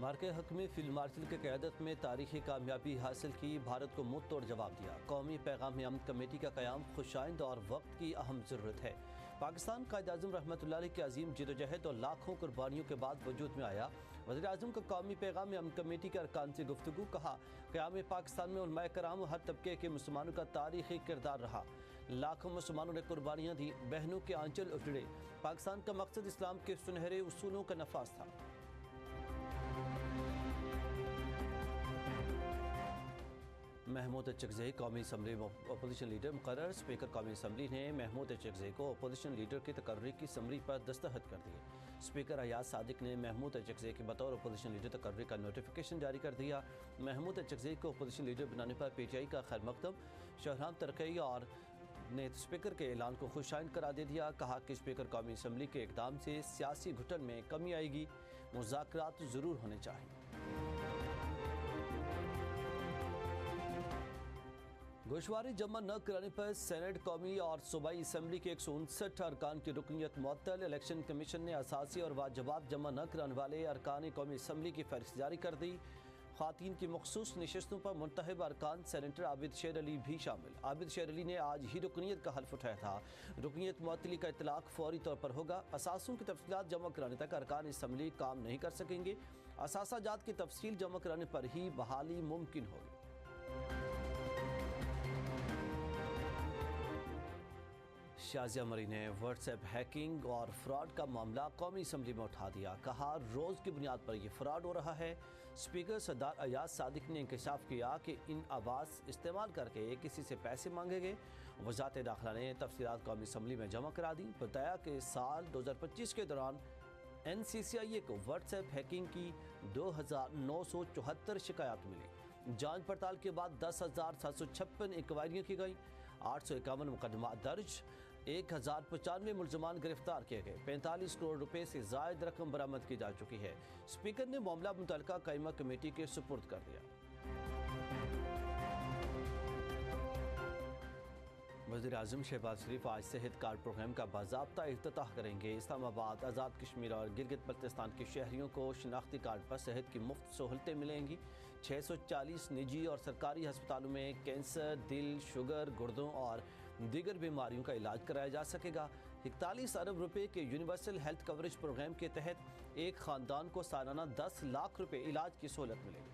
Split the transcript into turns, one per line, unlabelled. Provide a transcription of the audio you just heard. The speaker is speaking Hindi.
मार्के हकमी फील्ड मार्शल की क़यादत में तारीखी कामयाबी हासिल की, भारत को मुंह तोड़ जवाब दिया। कौमी पैगाम अमन कमेटी का क़याम खुशाइंद और वक्त की अहम ज़रूरत है। पाकिस्तान कायद-ए-आज़म रहमतुल्लाह अलैह की अजीम जिद्दोजहद और लाखों कुर्बानियों के बाद वजूद में आया। वज़ीर आज़म का कौमी पैगाम अमन कमेटी के अरकान से गुफ्तगू, कहा क़याम पाकिस्तान में उलमाए कराम हर तबके के मुसलमानों का तारीखी किरदार रहा। लाखों मुसलमानों ने कुर्बानियाँ दी, बहनों के आंचल उजड़े। पाकिस्तान का मकसद इस्लाम के सुनहरे उसूलों का नफाज था। महमूद चकज़ई कौमी असम्बली में अपोजिशन लीडर मुकर्रर। स्पीकर कौमी असम्बली ने महमूद चकज़ई को अपोजिशन लीडर की तकर्री की समरी पर दस्तखत कर दिए। स्पीकर अयाज सादिक ने महमूद चकज़ई के बतौर अपोजिशन लीडर तकर्री का नोटिफिकेशन जारी कर दिया। महमूद चकज़ई को अपोजिशन लीडर बनाने पर PTI का खैर मकदम शहराम तरक्की और ने स्पीकर के ऐलान को खुशाइन करार दे दिया। कहा कि स्पीकर कौमी असम्बली के इकदाम से सियासी घुटन में कमी आएगी, मुज़ाकरात ज़रूर होने चाहिए। गोशवारी जमा न कराने पर सेनेट, कौमी और सूबाई असम्बली के 159 अरकान की रुकनीत मुअत्तल। इलेक्शन कमीशन ने असासी और वाजबात जमा न कराने वाले अरकान कौमी असम्बली की फहरिस्त जारी कर दी। ख़वातीन की मखसूस नशस्तों पर मुंतखब अरकान सेनेटर आबिद शेर अली भी शामिल। आबिद शेर अली ने आज ही रुकनीत का हल्फ उठाया था। रुकनीत मुअत्तली का इतलाक फौरी तौर पर होगा। असासों की तफसीलात जमा कराने तक अरकान असम्बली काम नहीं कर सकेंगे। असासाजात की तफसील जमा कराने पर ही बहाली मुमकिन होगी। शाज़िया मरी ने व्हाट्सएप हैकिंग और फ्रॉड का मामला कौमी असम्बली में उठा दिया। कहा रोज़ की बुनियाद पर यह फ्रॉड हो रहा है। स्पीकर सरदार अयाज सादिक ने इंकशाफ किया कि इन आवाज़ इस्तेमाल करके किसी से पैसे मांगे गए। वज़ारत दाखिला ने तफसीलात कौमी असम्बली में जमा करा दी। बताया कि साल 2025 के दौरान NCCIA को व्हाट्सएप हैकिंग की 2974 शिकायत मिली। जांच पड़ताल के बाद 10,756 इंक्वायरियाँ की गई। 851 मुकदमा दर्ज, 1095 मुलजमान गिरफ्तार किए गए। 45 करोड़ रुपए से ज़ायद रकम बरामद की जा चुकी है। स्पीकर ने मामला मुतल्लिका कायमा कमेटी के सुपुर्द कर दिया। वज़ीर आज़म शहबाज शरीफ आज सेहत कार्ड प्रोग्राम का बाज़ाब्ता इफ्तिताह करेंगे। इस्लामाबाद, आज़ाद कश्मीर और गिलगित बल्तिस्तान के शहरियों को शनाख्ती कार्ड पर सेहत की मुफ्त सहूलतें मिलेंगी। 640 निजी और सरकारी अस्पतालों में कैंसर, दिल, शुगर, गुर्दों और दीगर बीमारियों का इलाज कराया जा सकेगा। 41 अरब रुपए के यूनिवर्सल हेल्थ कवरेज प्रोग्राम के तहत एक ख़ानदान को सालाना 10 लाख रुपए इलाज की सहूलत मिलेगी।